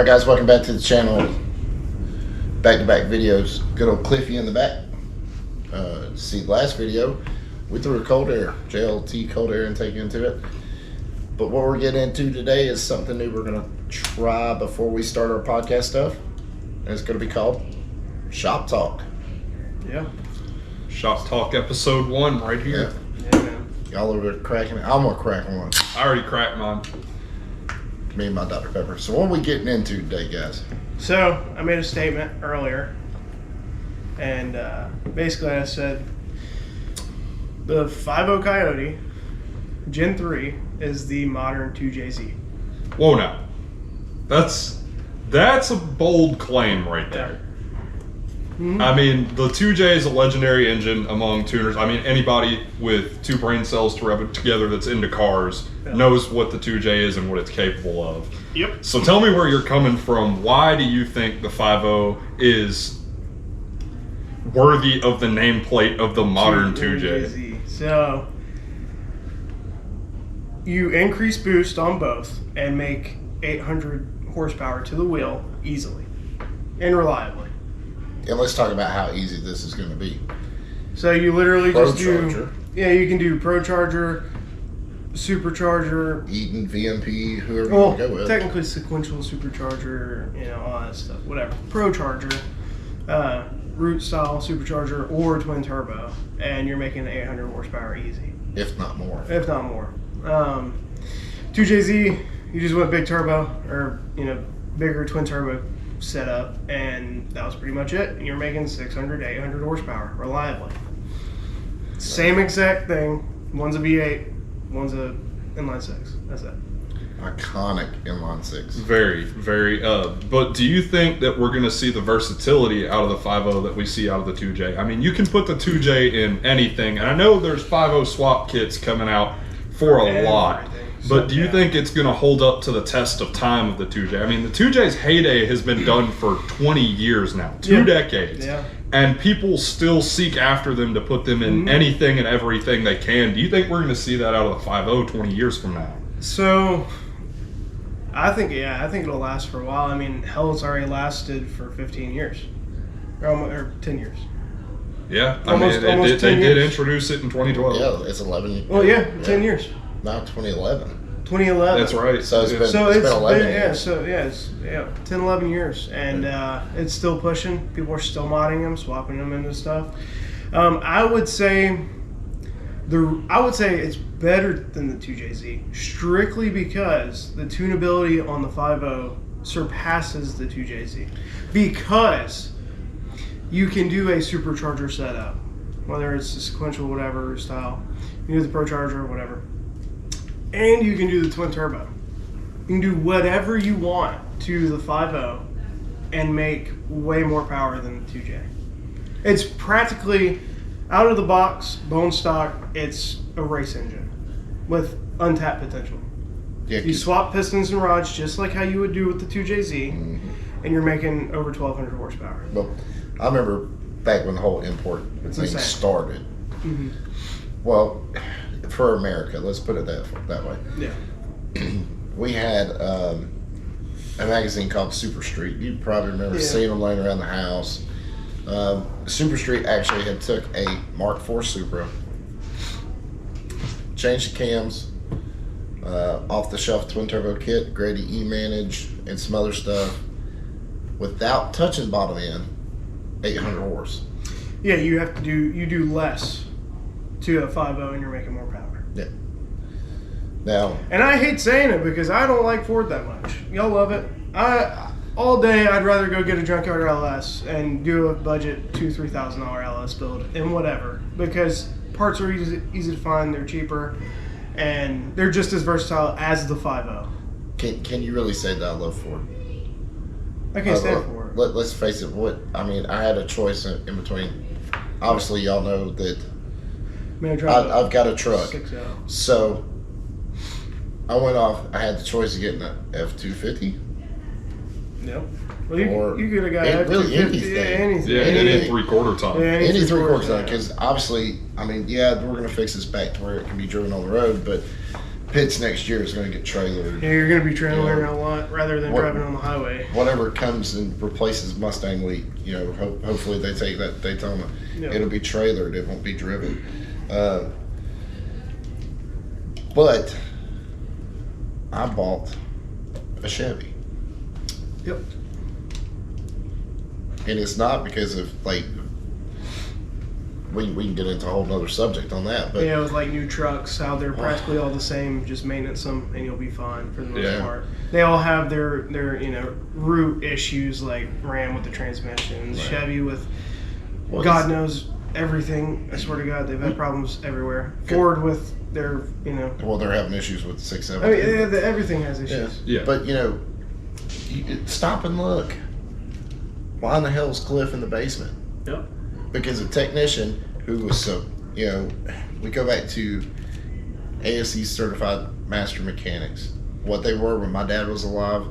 Alright guys, welcome back to the channel. Back-to-back videos. Good old Cliffy in the back. See the last video, we threw a cold air, JLT cold air intake into it. But what we're getting into today is something new we're going to try before we start our podcast stuff. And it's going to be called Shop Talk. Yeah. Shop Talk episode 1 right here. Yeah, man. Y'all are cracking it. I'm going to crack one. I already cracked mine. Me and my Dr. Pepper. So what are we getting into today, guys? So, I made a statement earlier, and basically I said the 5.0 Coyote Gen 3 is the modern 2JZ. Whoa now. That's a bold claim right there. Mm-hmm. I mean, the 2J is a legendary engine among tuners. I mean, anybody with two brain cells to rub it together that's into cars knows what the 2J is and what it's capable of. Yep. So tell me where you're coming from. Why do you think the 5.0 is worthy of the nameplate of the modern 2J? So, you increase boost on both and make 800 horsepower to the wheel easily and reliably. And let's talk about how easy this is going to be. So you literally just do... Charger. Yeah, you can do Pro Charger, Supercharger, Eaton, VMP, whoever you well, want to go with. technically sequential supercharger, all that stuff, whatever. Pro Charger, root style supercharger, or twin turbo, and you're making 800 horsepower easy, If not more. if not more. 2JZ, you just went big turbo, or bigger twin turbo setup, and that was pretty much it. And you're making 600 to 800 horsepower reliably. Same exact thing. One's a V8, one's a inline six. That's it. Iconic inline six. Very, very. But do you think that we're going to see the versatility out of the 5.0 that we see out of the 2J? I mean, you can put the 2J in anything, and I know there's 5.0 swap kits coming out for a lot. But do you think it's going to hold up to the test of time of the 2J? I mean, the 2J's heyday has been done for 20 years now, two decades. Yeah. And people still seek after them to put them in anything and everything they can. Do you think we're going to see that out of the 5.0 20 years from now? So, I think it'll last for a while. I mean, hell, it's already lasted for 15 years. Or 10 years. Yeah, Almost they 10 did years. introduce it in 2012. Yeah, it's 11. Well, yeah, 10 years. Now 2011. 2011. That's right. So it's been, So it's it's been 11 been, years. 10, 11 years, and it's still pushing. People are still modding them, swapping them into stuff. I would say it's better than the 2JZ, strictly because the tunability on the 5.0 surpasses the 2JZ, because you can do a supercharger setup, whether it's a sequential whatever style, you do the Pro Charger or whatever. And you can do the twin turbo. You can do whatever you want to the 5.0 and make way more power than the 2J. It's practically out of the box, bone stock. It's a race engine with untapped potential. Yeah, You swap pistons and rods just like how you would do with the 2JZ, and you're making over 1,200 horsepower. well, I remember back when the whole import thing insane. started. Mm-hmm. Well, for America, let's put it that way. Yeah. We had a magazine called Super Street. You probably remember seeing them laying around the house. Super Street actually had took a Mark IV Supra, changed the cams, off-the-shelf twin turbo kit, Grady E-Manage, and some other stuff, without touching bottom end, 800 horse. Yeah, you do less to a 5.0 and you're making more power. Yeah. Now, And I hate saying it because I don't like Ford that much. Y'all love it. All day I'd rather go get a junkyard LS and do a budget $2,000-$3,000 LS build and whatever, because parts are easy to find, they're cheaper, and they're just as versatile as the 5.0. can you really say that I love Ford? I can't stand for it. Let's face it. I had a choice in between. Obviously, y'all know that Man, I drive I've got a truck. 6.0. So I went off. I had the choice of getting an F-250. Yep. Well, Or you could have got really F-250, anything. Yeah, any 3/4 ton. Yeah, Any 3/4 ton, ton. because obviously, I mean, yeah, we're going to fix this back to where it can be driven on the road, but Pitts next year is going to get trailered. Yeah, you're going to be trailing a lot rather than driving on the highway. Whatever comes and replaces Mustang Wheat, hopefully they take that Daytona. Yeah. It'll be trailered. It won't be driven. But I bought a Chevy. Yep. And it's not because of like we can get into a whole nother subject on that, but yeah, with like new trucks, how they're practically all the same, just maintenance them and you'll be fine for the most part. They all have their root issues, like Ram with the transmissions, right. Chevy with God knows everything. I swear to God, they've had problems everywhere. Ford with their well, they're having issues with the 6.7. I mean, everything has issues. Yeah. But you stop and look. Why in the hell is Cliff in the basement? Yep. Because a technician who was we go back to ASE certified master mechanics. What they were when my dad was alive.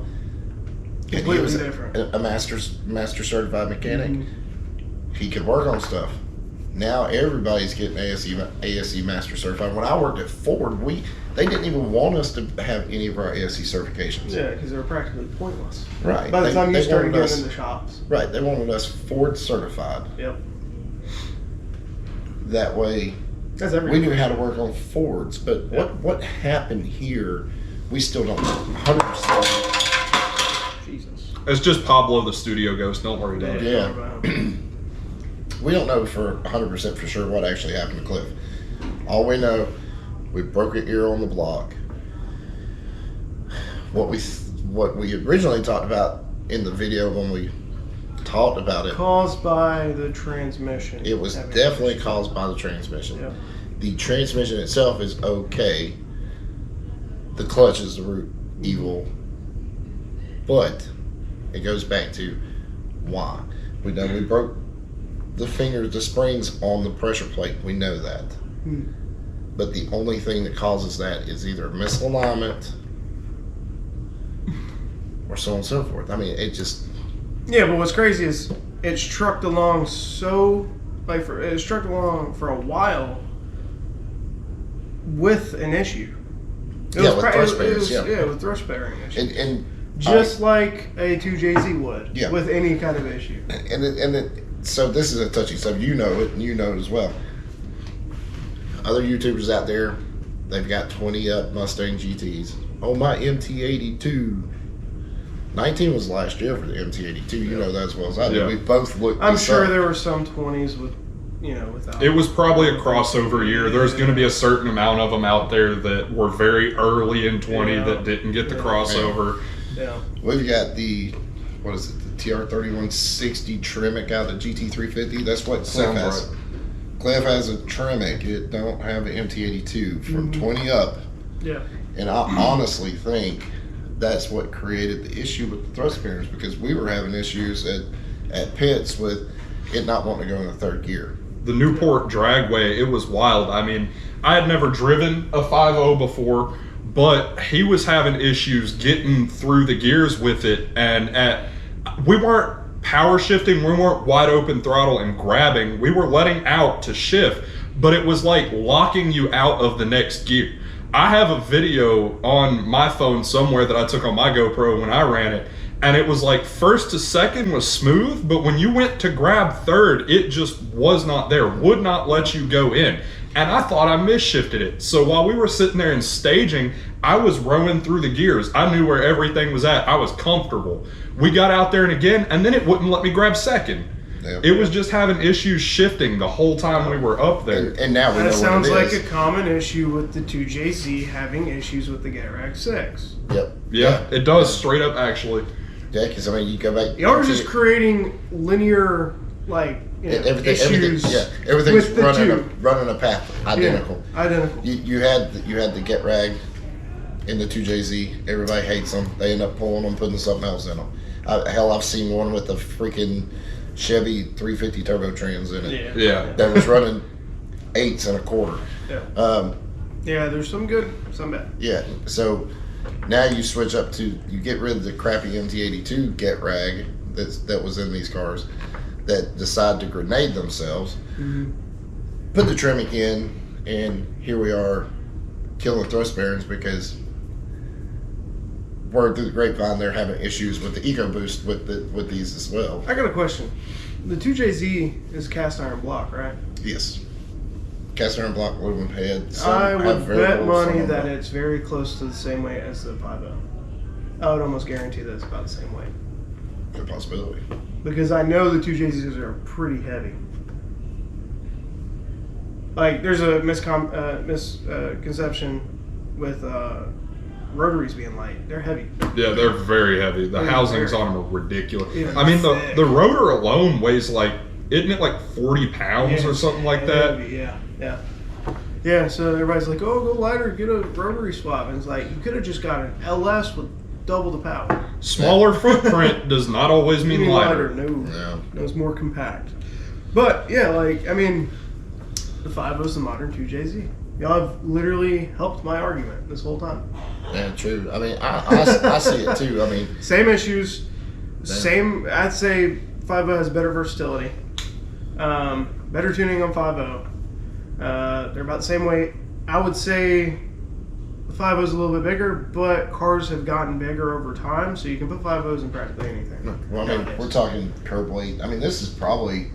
Completely he was different. A master certified mechanic. Mm-hmm. He could work on stuff. Now everybody's getting ASE master certified. When I worked at Ford, they didn't even want us to have any of our ASE certifications. Yeah, because they were practically pointless. Right. By the time you started getting in the shops. Right. They wanted us Ford certified. Yep. That way, we knew how to work on Fords. But what happened here, we still don't know 100%. Jesus. It's just Pablo the studio ghost. Don't worry about it. Yeah. We don't know for 100% for sure what actually happened to Cliff. All we know, we broke an ear on the block. What we originally talked about in the video when we talked about it. Caused by the transmission. It was definitely caused by the transmission. Yep. The transmission itself is okay. The clutch is the root evil. But it goes back to why. We broke the springs on the pressure plate. We know that. But the only thing that causes that is either misalignment or so on and so forth. I mean, it just... Yeah, but what's crazy is it's trucked along it's trucked along for a while with an issue. With thrust bearings, with thrust bearing issues. And just like a 2JZ would, yeah. with any kind of issue. So this is a touchy subject. You know it, and you know it as well. Other YouTubers out there, they've got 20-up Mustang GTs. Oh, my MT82. 19 was last year for the MT82. You know that as well as I do. Yeah. We both looked. I'm sure there were some 20s with, without. It was probably a crossover year. There's going to be a certain amount of them out there that were very early in 20 that didn't get the crossover. Yeah. We've got the TR3160 Tremec out of the GT350. That's what Cliff has. Right. Cliff has a Tremec. It don't have an MT82 from 20 up. Yeah. And I honestly think that's what created the issue with the thrust bearings, because we were having issues at pits with it not wanting to go in the third gear. The Newport Dragway, it was wild. I mean, I had never driven a 5.0 before, but he was having issues getting through the gears with it, and we weren't power shifting, we weren't wide open throttle and grabbing, we were letting out to shift, but it was like locking you out of the next gear. I have a video on my phone somewhere that I took on my GoPro when I ran it, and it was like first to second was smooth, but when you went to grab third, it just was not there, would not let you go in. And I thought I misshifted it. So while we were sitting there and staging, I was rowing through the gears. I knew where everything was at. I was comfortable. We got out there and again, and then it wouldn't let me grab second. Yep. It was just having issues shifting the whole time we were up there. And now we know what it is. That sounds like a common issue with the 2JZ having issues with the GetRag 6. Yep. Yeah, it does straight up actually. Yeah, because I mean, you go back. Y'all are just creating linear, issues. Everything's running a path identical. Yeah, identical. You had the GetRag in the 2JZ. Everybody hates them. They end up pulling them, putting something else in them. I've seen one with the freaking Chevy 350 turbo trans in it. Yeah. That was running 8s and a quarter. Yeah. There's some good, some bad. Yeah. So now you switch up to, you get rid of the crappy MT82 GetRag that was in these cars that decide to grenade themselves. Put the Tremec in, and here we are killing thrust bearings because word through the grapevine they're having issues with the EcoBoost with these as well. I got a question. The 2JZ is cast iron block, right? Yes. Cast iron block, aluminum head. I would bet money that it's it's very close to the same weight as the 5.0. I would almost guarantee that it's about the same weight. a possibility. Because I know the 2JZs are pretty heavy. Like, there's a misconception with rotaries being light. They're heavy. Yeah, they're very heavy. The They're housings very- on them are ridiculous. Yeah, I mean, thick. the rotor alone weighs like, isn't it like 40 pounds or something like that? Heavy, yeah. Yeah, so everybody's like, oh, go lighter, get a rotary swap. And it's like, you could have just got an LS with double the power. Smaller footprint does not always mean lighter. No. Yeah. No, it's more compact. But, yeah, like, I mean, the 5.0 is the modern 2JZ. Y'all have literally helped my argument this whole time. Yeah, true. I mean, I see it too. I mean, Same issues. I'd say 5.0 has better versatility. Better tuning on 5.0. They're about the same weight. I would say the 5.0 is a little bit bigger, but cars have gotten bigger over time, so you can put 5.0s in practically anything. well, I mean, we're talking curb weight. I mean, this is probably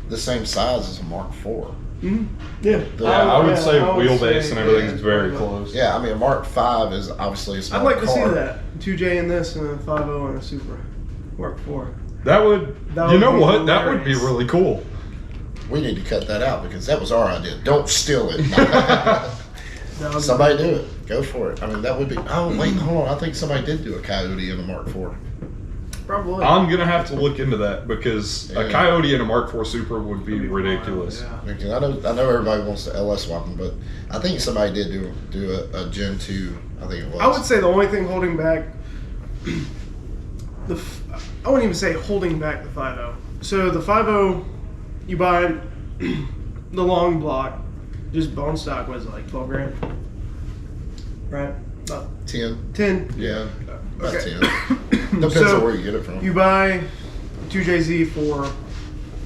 the same size as a Mark IV. Mm-hmm. Yeah. Yeah, I would say I would wheelbase say- and everything is very yeah. close. Yeah, I mean, a Mark V is obviously a small I'd like to see car. that. 2J in this and a 5.0 and a Supra. Mark IV. That would, That you would know be what? That would be hilarious. really cool. We need to cut that out because that was our idea. Don't steal it. That would Somebody do it. Go for it. I mean, that would be. Oh, wait, hold on. I think somebody did do a Coyote in a Mark IV. Probably. I'm going to have to look into that because a Yeah. Coyote and a Mark IV Supra would be That'd be ridiculous. wild, Because I know everybody wants to LS swap them, but I think somebody did do a Gen 2. I think it was. I would say the only thing holding back I wouldn't even say holding back the 5.0. So the 5.0, you buy the long block, just bone stock was like 12 grand, right? About 10. 10. Yeah, about Okay. 10. Depends So, on where you get it from. You buy 2JZ for,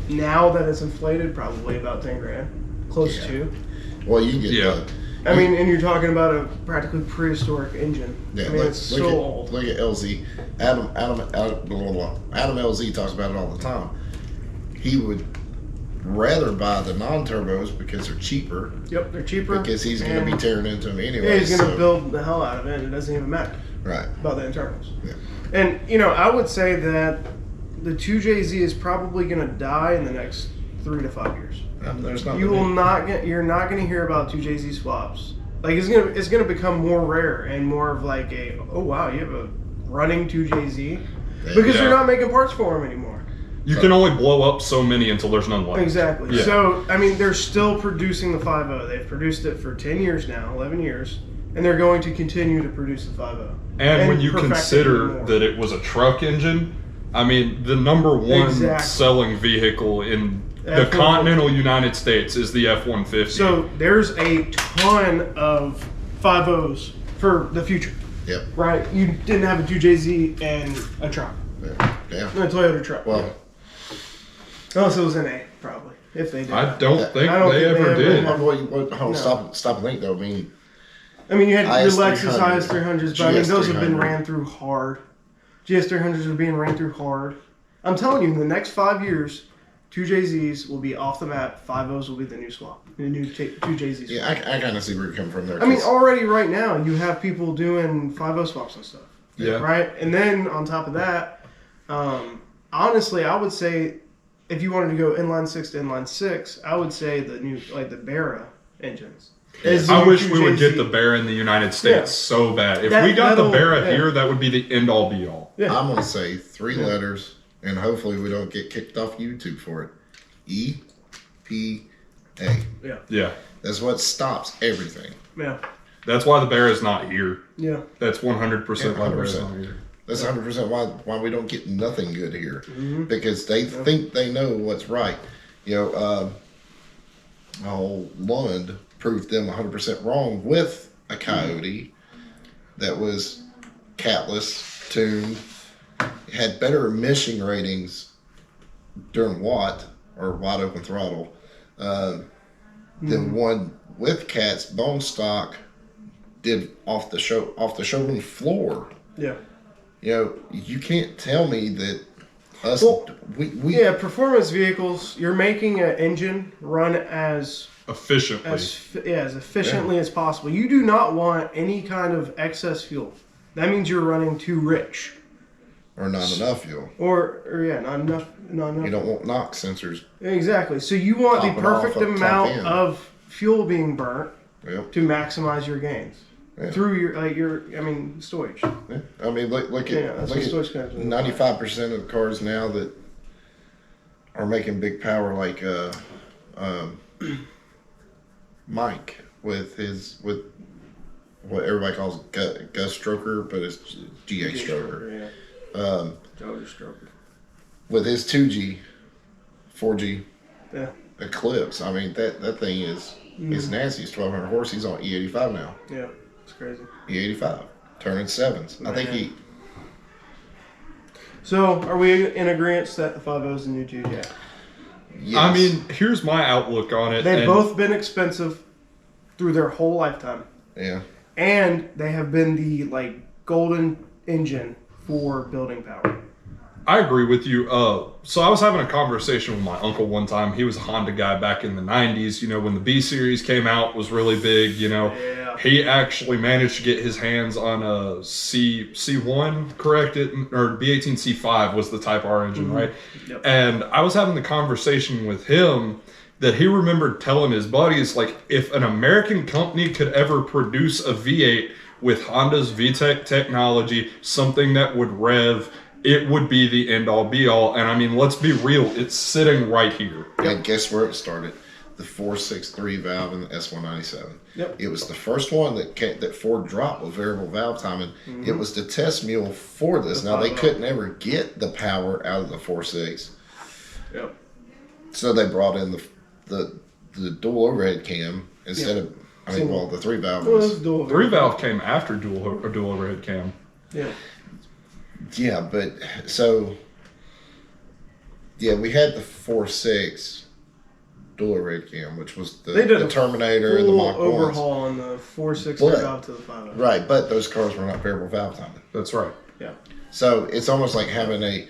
now that it's inflated, probably about 10 grand, close Yeah. to. Well, you can get Yeah. I mean, and you're talking about a practically prehistoric engine. Yeah, I mean, it's so old. Look at LZ. Adam LZ talks about it all the time. He would rather buy the non-turbos because they're cheaper. Yep, they're cheaper. Because he's going to be and- tearing into them anyway. Yeah, he's going to so- build the hell out of it, and it doesn't even matter Right. about the internals. Yeah. And, you know, I would say that the 2JZ is probably going to die in the next 3 to 5 years. There's nothing. You're not going to hear about 2JZ swaps. Like, it's gonna become more rare and more of like a, oh wow, you have a running 2JZ, because Yeah. you're not making parts for them anymore. You can only blow up so many until there's none left. Exactly. Yeah. So, I mean, they're still producing the 5.0. They've produced it for 10 years now, 11 years, and they're going to continue to produce the 5.0. And when you perfect it consider even more. that it was a truck engine, I mean, the number one Exactly. selling vehicle in the F-150. continental United States is the F-150. So there's a ton of 5.0s for the future, Yep. right? You didn't have a 2JZ and a truck, Yeah. a Toyota truck. Well, Unless it was an A, probably, if they did. I don't think I don't they think they ever ever did. had- hold on, No. stop and think though. I mean, I mean, you had your IS300, Lexus IS300s, but I mean, those have been GS300. ran through hard. GS300s are being ran through hard. I'm telling you, in the next 5 years, 2JZs will be off the map. 5.0s will be the new swap, the new 2JZs. yeah, I kind of see where you're coming from there. I mean, 'cause- already right now, you have people doing 5.0 swaps and stuff. Yeah. Right? And then on top of that, honestly, I would say if you wanted to go inline 6 to inline 6, I would say the new, like the Barra engines. is the I new wish we would 2JZ. get the Bear in the United States Yeah. so bad. If That- we got the that'll- Bear yeah. here, that would be the end all be all. Yeah. I'm gonna say 3 letters, and hopefully we don't get kicked off YouTube for it. EPA. Yeah. Yeah. That's what stops everything. Yeah. That's why the Bear is not here. Yeah. That's 100% why the Bear is 100%. not here. That's 100% why we don't get nothing good here, Mm-hmm. because they think they know what's right. You know, Lund proved them 100% wrong with a Coyote that was catless, tuned, had better emission ratings during Watt or wide open throttle than one with cats, bone stock, did off the showroom floor. Yeah. You know, you can't tell me that us yeah, performance vehicles, you're making an engine run as efficiently as possible. You do not want any kind of excess fuel. That means you're running too rich. or not enough fuel. Or not enough. You don't want NOx sensors. Exactly. So you want the Popping perfect off up top amount end. of fuel being burnt Yep. to maximize your gains Yeah. through your storage. Yeah. I mean, look Yeah, that's at what storage comes in. 95% of the cars now that are making big power, like Mike with what everybody calls Gus Stroker, but it's GH Stroker. Yeah. George Stroker. With his 2G, 4G Yeah. Eclipse, I mean that thing is it's nasty. It's 1,200 horse. He's on E85 now. Yeah. It's crazy. E85, turning sevens. I think he. So, are we in agreement that the 5.0 is the new 2J? Yes. I mean, here's my outlook on it. They've both been expensive through their whole lifetime. Yeah. And they have been the golden engine for building power. I agree with you. So I was having a conversation with my uncle one time. He was a Honda guy back in the 90s. You know, when the B series came out, was really big. You know, Yeah. he actually managed to get his hands on a C1, correct? Or B18 C5 was the Type R engine, right? Yep. And I was having the conversation with him that he remembered telling his buddies, like, if an American company could ever produce a V8 with Honda's VTEC technology, something that would rev, it would be the end-all be-all. And I mean, let's be real, it's sitting right here. And guess where it started? The 463 valve in the S197. Yep. It was the first one that Ford dropped with variable valve timing. Mm-hmm. It was the test mule for this. Now, they couldn't ever get the power out of the 4.6. Yep. So they brought in the dual overhead cam instead of, the 3 valve was. Dual 3 valve came after dual overhead cam. Yeah. Yeah, but so we had the 4.6 dual overhead cam, which was the Terminator and the Mach 1s. Overhaul on the 4.6 valve to the 5.0. Right, but those cars were not variable valve timing. That's right. Yeah. So it's almost like having a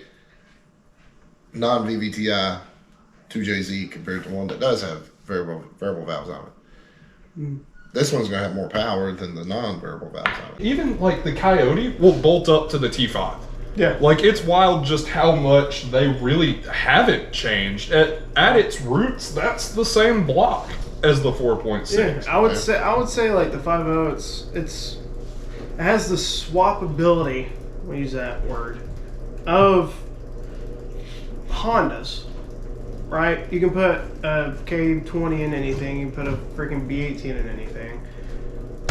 non-VVTi 2JZ compared to one that does have variable valves on it. Mm. This one's going to have more power than the non-variable valves on it. Even like the Coyote will bolt up to the T5. Yeah. Like, it's wild just how much they really haven't changed. At its roots, that's the same block as the 4.6. Yeah, I would say like the 5.0, it has the swappability, we'll use that word, of Hondas. Right? You can put a K20 in anything, you can put a freaking B18 in anything.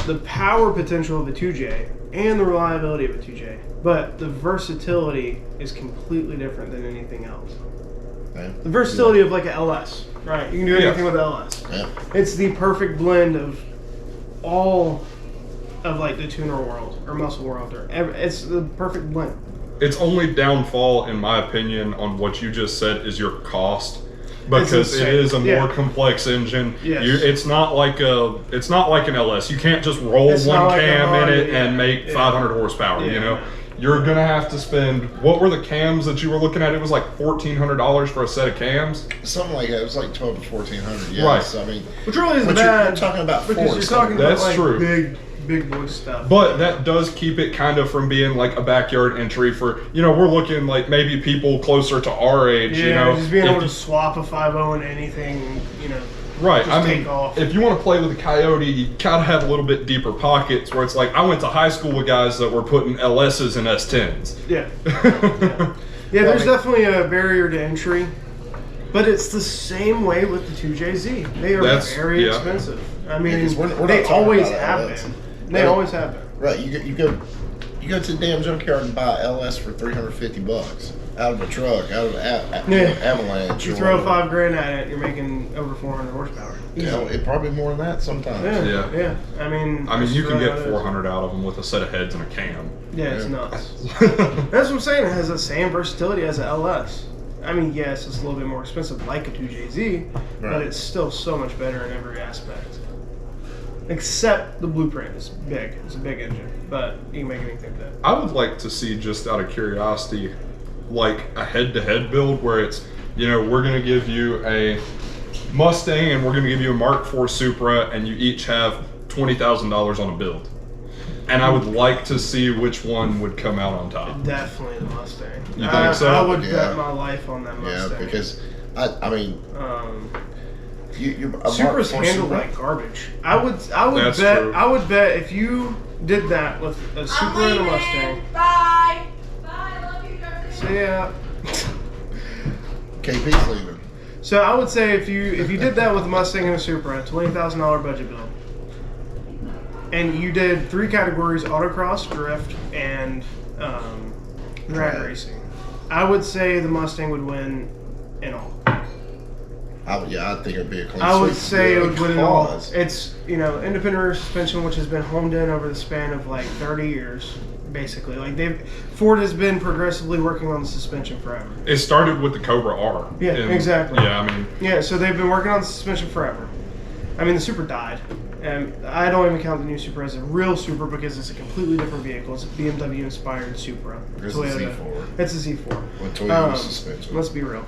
The power potential of a 2J and the reliability of a 2J, but the versatility is completely different than anything else. Yeah. The versatility of like an LS, right? You can do anything with LS. Yeah. It's the perfect blend of all of like the tuner world or muscle world, it's the perfect blend. Its only downfall, in my opinion, on what you just said is your cost. Because it is a more complex engine. Yes. It's not like an LS. You can't just roll one cam in it and make 500 horsepower. Yeah. You know, you're gonna have to spend. What were the cams that you were looking at? It was like $1,400 for a set of cams. Something like that. It was like $1,200 to $1,400. Yes. Right. I mean, which really isn't bad. You're talking about because you're talking That's about like true. big boy stuff. But that does keep it kind of from being like a backyard entry for, we're looking like maybe people closer to our age, just being able to swap a 5.0 in anything, Right. Just take off. If you want to play with a Coyote, you gotta have a little bit deeper pockets where it's like, I went to high school with guys that were putting LSs and S10s. Yeah. Yeah, there's definitely a barrier to entry. But it's the same way with the 2JZ. They are very expensive. I mean, they always have been. They always have been. Right. You go to the damn junkyard and buy LS for $350 out of a truck, out of Avalanche. You throw $5,000 at it, you're making over 400 horsepower. It probably more than that sometimes. Yeah. I mean, you can get 400 out of them with a set of heads and a cam. Yeah, it's nuts. That's what I'm saying. It has the same versatility as an LS. I mean, yes, it's a little bit more expensive, like a 2JZ, but it's still so much better in every aspect. Except the blueprint is big. It's a big engine, but you can make anything fit. I would like to see, just out of curiosity, like a head-to-head build where it's, we're going to give you a Mustang and we're going to give you a Mark IV Supra, and you each have $20,000 on a build. And I would like to see which one would come out on top. Definitely the Mustang. You think so? I would bet my life on that Mustang. Yeah, because I mean, Supra's handled like garbage. I would That's bet. true. I would bet if you did that with a Supra and a Mustang. Bye. Bye. Love you, Darcy. So yeah. KP's leaving. So I would say if you did that with a Mustang and a Supra, a $20,000 budget build, and you did 3 categories: autocross, drift, and drag racing, I would say the Mustang would win in all. I think it'd be a clean I would sweep say it would win in all. because- It's independent rear suspension, which has been honed in over the span of like 30 years, basically. Like Ford has been progressively working on the suspension forever. It started with the Cobra R. Yeah, exactly. Yeah, I mean, Yeah, so they've been working on the suspension forever. I mean, the Supra died. And I don't even count the new Supra as a real Supra because it's a completely different vehicle. It's a BMW-inspired Supra. It's a Z4. It's a Z4. With Toyota suspension. Let's be real.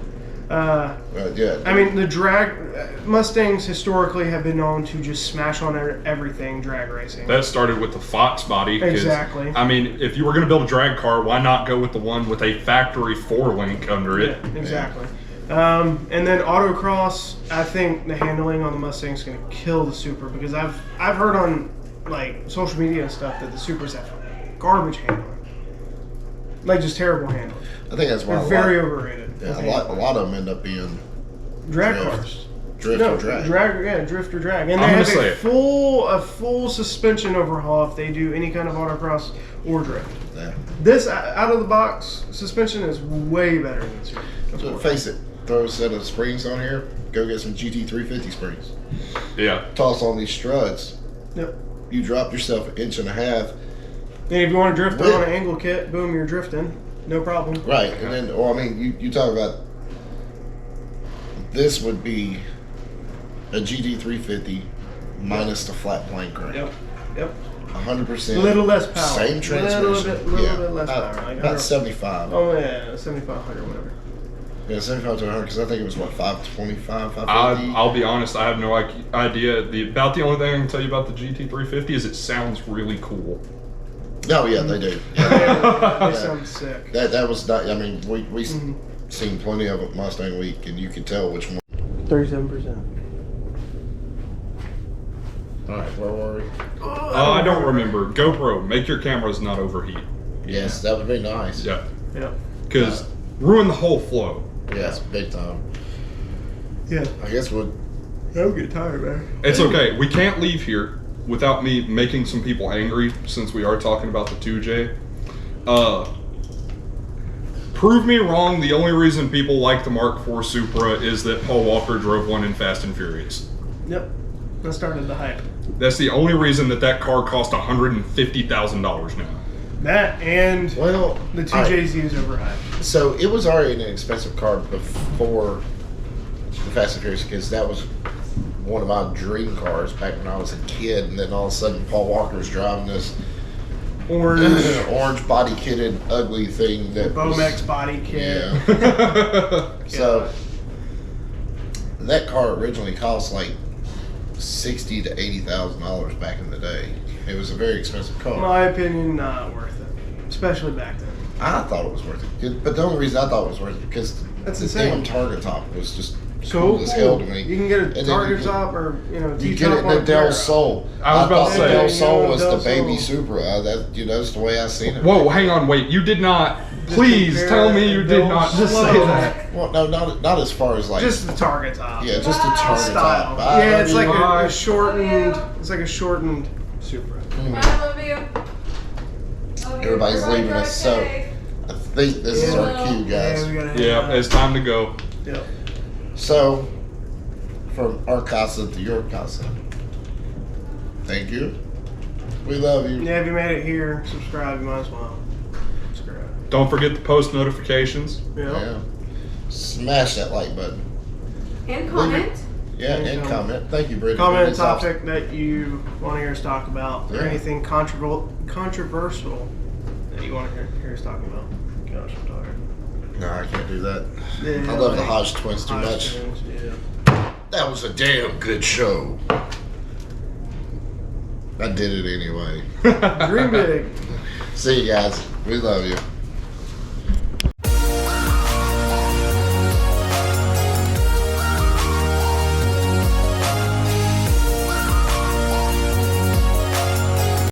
Yeah. I mean, the drag Mustangs historically have been known to just smash on everything drag racing. that started with the Fox body. 'cause, Exactly. I mean, if you were going to build a drag car, why not go with the one with a factory 4-link under it? Yeah, exactly. And then autocross, I think the handling on the Mustang is going to kill the Supra because I've heard on like social media and stuff that the Supras have garbage handling, like just terrible handling. I think that's why They're very overrated. a lot of them end up being Drag drift. cars. Drift No, or drag. drift or drag, and they I'm gonna have say a it. full suspension overhaul if they do any kind of autocross or drift. Yeah. This out of the box suspension is way better than Supra. So face it, throw a set of springs on here, go get some GT350 springs. Yeah. Toss on these struts. Yep. You drop yourself an inch and a half. And if you want to drift With- on an angle kit, boom, you're drifting. No problem. Right, and then, you talk about this would be a GT350 minus the flat plane crank. Yep. 100%. A little less power. Same transmission. Little bit less about, power. Like about 75. Oh yeah, 7,500, whatever. Yeah, 75 to 100, because I think it was, 525, 550? I'll be honest, I have no idea. About the only thing I can tell you about the GT350 is it sounds really cool. No, yeah, they do. They sound sick. That was not, I mean, we seen plenty of it Mustang Week, and you could tell which one. 37%. All right, where were we? I don't remember. GoPro, make your cameras not overheat. Yes, that would be nice. Yeah. Yeah. Because ruin the whole flow. Yes, big time. Yeah. I guess we'll. I'll get tired, man. It's okay. We can't leave here without me making some people angry, since we are talking about the 2J. Prove me wrong, the only reason people like the Mark IV Supra is that Paul Walker drove one in Fast and Furious. Yep. That started the hype. That's the only reason that car cost $150,000 now. That and Well, the 2JZ is overhyped. so it was already an expensive car before the Fast and Furious, because that was one of my dream cars back when I was a kid, and then all of a sudden Paul Walker's driving this orange body kitted ugly thing that Bomex body kit. Yeah. So that car originally cost like $60,000 to $80,000 back in the day. It was a very expensive car. In my opinion, not worth it, especially back then. I thought it was worth it, but the only reason I thought it was worth it because That's the insane. damn target top was just So cool as hell to me. You can get a And then Target you top or You T-top get it in on the a Del Terra. Sol. I was about thought to the say. Del Sol was Del the baby Sol. Supra. That's the way I seen it. Whoa, hang on, wait. You did not. Please compare tell me you the did Del not just Sol. say that. Well, no, not as far as like. Just the Target top. yeah, just the target Style. top. Yeah, it's like Bye. a shortened. It's like a shortened Supra. Bye, I love you. Everybody's Everybody leaving drive us, so safe. I think this is our cue, guys. we gotta Yeah, it's time to go. Yep. So, from our casa to your casa. Thank you. We love you. Yeah, if you made it here, subscribe. You might as well. Subscribe. Don't forget the post notifications. Yeah. Yeah. Smash that like button. And comment. Yeah, and comment. Thank you, Brittany. Comment a It's awesome. topic that you want to hear us talk about, or Yeah. anything controversial that you want to hear us talk about. Gosh, I'm tired. No, I can't do that. Yeah, I love the like Hodge twins too much. iTunes, yeah. That was a damn good show. I did it anyway. Dream big. See you guys. We love you.